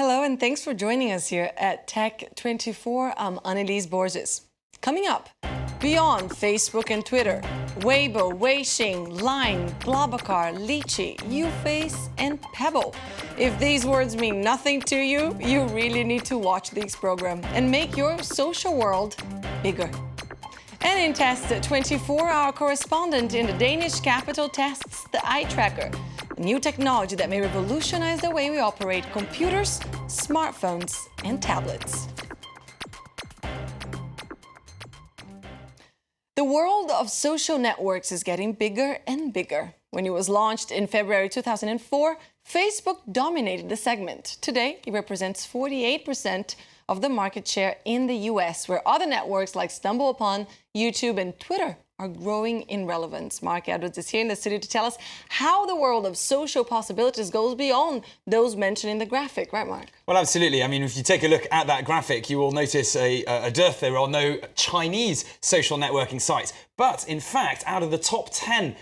Hello, and thanks for joining us here at Tech24. I'm Annelise Borges. Coming up, beyond Facebook and Twitter, Weibo, Weixin, Line, Blablacar, Lychee, YouFace, and Pebble. If these words mean nothing to you, you really need to watch this program and make your social world bigger. And in Test 24, our correspondent in the Danish capital tests the eye tracker, a new technology that may revolutionize the way we operate computers, smartphones, and tablets. The world of social networks is getting bigger and bigger. When it was launched in February 2004, Facebook dominated the segment. Today, it represents 48% of the market share in the US, where other networks like StumbleUpon, YouTube, and Twitter are growing in relevance. Marc is here in the studio to tell us how the world of social possibilities goes beyond those mentioned in the graphic. Right, Marc? Well, absolutely. I mean, if you take a look at that graphic, you will notice a dearth. There are no Chinese social networking sites. But in fact, out of the top 10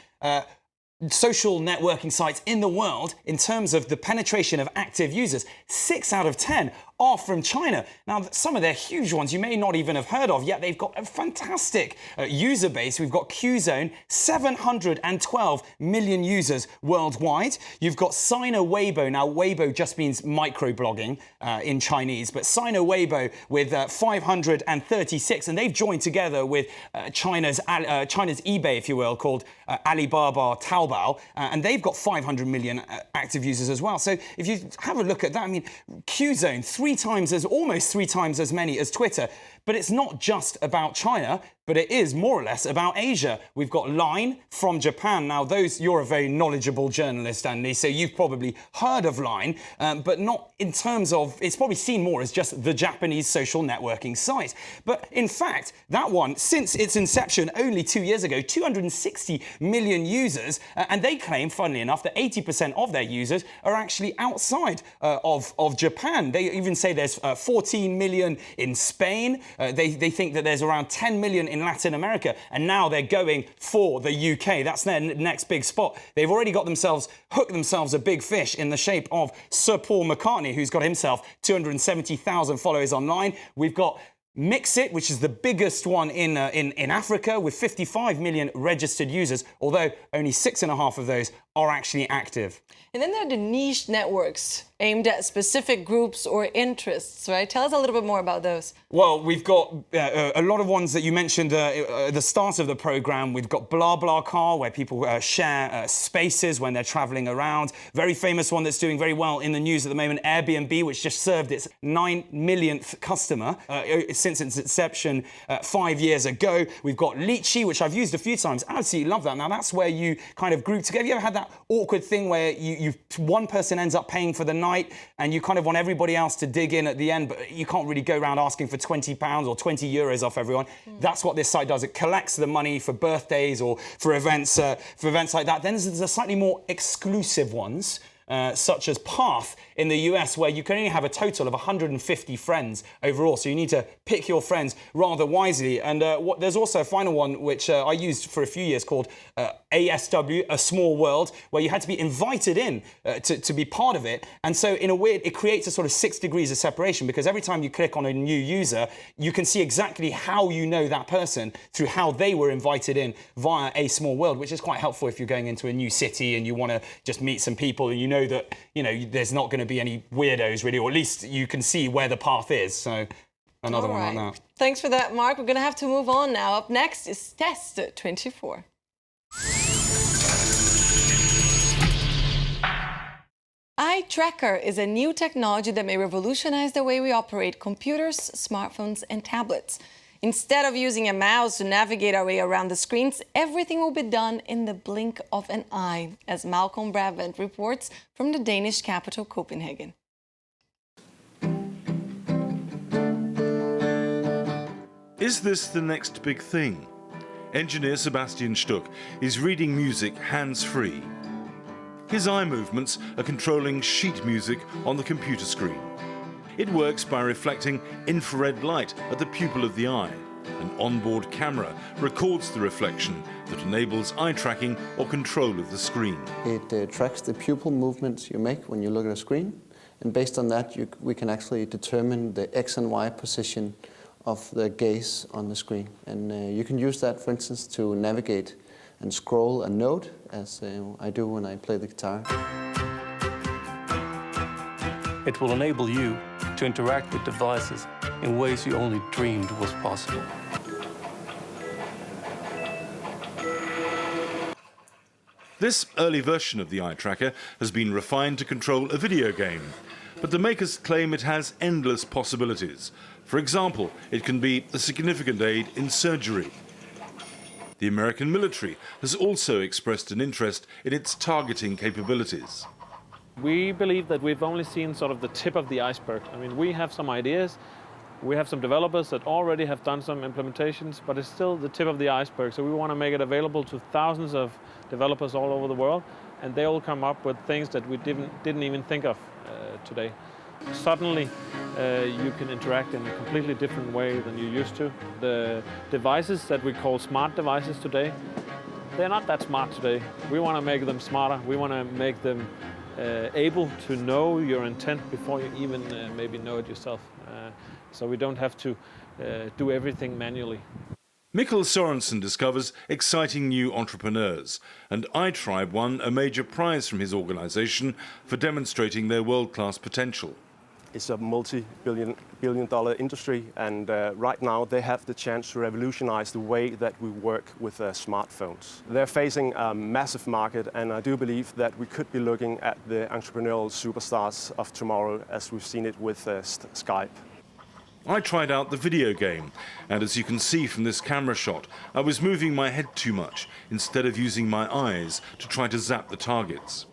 social networking sites in the world, in terms of the penetration of active users, 6 out of 10 are from China. Now, some of their huge ones you may not even have heard of, yet they've got a fantastic user base. We've got Qzone, 712 million users worldwide. You've got Sino Weibo. Now, Weibo just means microblogging in Chinese, but Sino Weibo with 536, and they've joined together with China's eBay, if you will, called Alibaba Taobao, and they've got 500 million active users as well. So if you have a look at that, I mean, Qzone, almost three times as many as Twitter. But it's not just about China, but it is more or less about Asia. We've got Line from Japan. Now, you're a very knowledgeable journalist, Annelise, so you've probably heard of Line, but not in terms of, it's probably seen more as just the Japanese social networking site. But in fact, that one, since its inception only 2 years ago, 260 million users, and they claim, funnily enough, that 80% of their users are actually outside of Japan. They even say there's 14 million in Spain. They think that there's around 10 million in Latin America, and now they're going for the UK. That's their next big spot. They've already got hooked themselves a big fish in the shape of Sir Paul McCartney, who's got himself 270,000 followers online. We've got Mixit, which is the biggest one in Africa, with 55 million registered users, although only 6.5 of those are actually active. And then there are the niche networks aimed at specific groups or interests, right? Tell us a little bit more about those. Well, we've got a lot of ones that you mentioned at the start of the program. We've got Blablacar, where people share spaces when they're traveling around. Very famous one that's doing very well in the news at the moment, Airbnb, which just served its 9 millionth customer since its inception 5 years ago. We've got Lychee, which I've used a few times. Absolutely love that. Now, that's where you kind of group together. Have you ever had that awkward thing where one person ends up paying for the night and you kind of want everybody else to dig in at the end, but you can't really go around asking for £20 or 20 euros off everyone? That's what this site does. It collects the money for birthdays or for events like that. Then there's the slightly more exclusive ones, such as Path in the US, where you can only have a total of 150 friends overall. So you need to pick your friends rather wisely. And there's also a final one, which I used for a few years, called ASW, A Small World, where you had to be invited in to be part of it. And so in a way, it creates a sort of 6 degrees of separation, because every time you click on a new user, you can see exactly how you know that person through how they were invited in via A Small World, which is quite helpful if you're going into a new city and you want to just meet some people and you know that, there's not going to be any weirdos really, or at least you can see where the path is. So another one like that. Thanks for that, Marc. We're going to have to move on now. Up next is Test 24. Eye Tracker is a new technology that may revolutionize the way we operate computers, smartphones, and tablets. Instead of using a mouse to navigate our way around the screens, everything will be done in the blink of an eye, as Malcolm Brabant reports from the Danish capital, Copenhagen. Is this the next big thing? Engineer Sebastian Stuck is reading music hands-free. His eye movements are controlling sheet music on the computer screen. It works by reflecting infrared light at the pupil of the eye. An onboard camera records the reflection that enables eye tracking or control of the screen. It tracks the pupil movements you make when you look at a screen, And based on that, we can actually determine the X and Y position of the gaze on the screen. And you can use that, for instance, to navigate and scroll a note, as I do when I play the guitar. It will enable you to interact with devices in ways you only dreamed was possible. This early version of the eye tracker has been refined to control a video game, but the makers claim it has endless possibilities. For example, it can be a significant aid in surgery. The American military has also expressed an interest in its targeting capabilities. We believe that we've only seen sort of the tip of the iceberg. I mean, we have some ideas, we have some developers that already have done some implementations, but it's still the tip of the iceberg. So we want to make it available to thousands of developers all over the world, and they all come up with things that we didn't even think of today. Suddenly, you can interact in a completely different way than you used to. The devices that we call smart devices today, they're not that smart today. We want to make them smarter. We want to make them able to know your intent before you even maybe know it yourself. So we don't have to do everything manually. Mikkel Sorensen discovers exciting new entrepreneurs, and iTribe won a major prize from his organization for demonstrating their world-class potential. It's a multi-billion dollar industry, and right now they have the chance to revolutionize the way that we work with smartphones. They're facing a massive market, and I do believe that we could be looking at the entrepreneurial superstars of tomorrow as we've seen it with Skype. I tried out the video game, and as you can see from this camera shot, I was moving my head too much instead of using my eyes to try to zap the targets.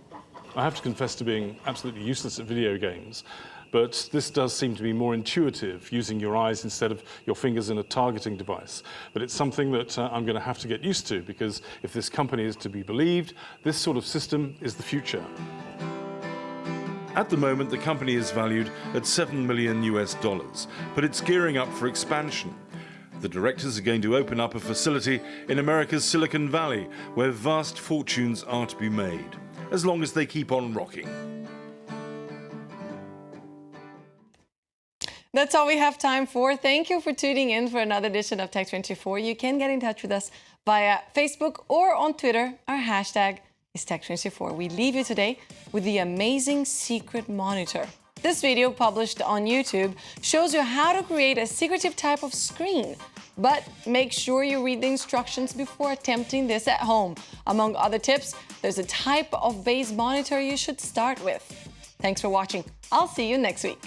I have to confess to being absolutely useless at video games, but this does seem to be more intuitive, using your eyes instead of your fingers in a targeting device. But it's something that I'm going to have to get used to, because if this company is to be believed, this sort of system is the future. At the moment, the company is valued at $7 million US, but it's gearing up for expansion. The directors are going to open up a facility in America's Silicon Valley, where vast fortunes are to be made, as long as they keep on rocking. That's all we have time for. Thank you for tuning in for another edition of Tech24. You can get in touch with us via Facebook or on Twitter. Our hashtag is Tech24. We leave you today with the amazing secret monitor. This video, published on YouTube, shows you how to create a secretive type of screen. But make sure you read the instructions before attempting this at home. Among other tips, there's a type of base monitor you should start with. Thanks for watching. I'll see you next week.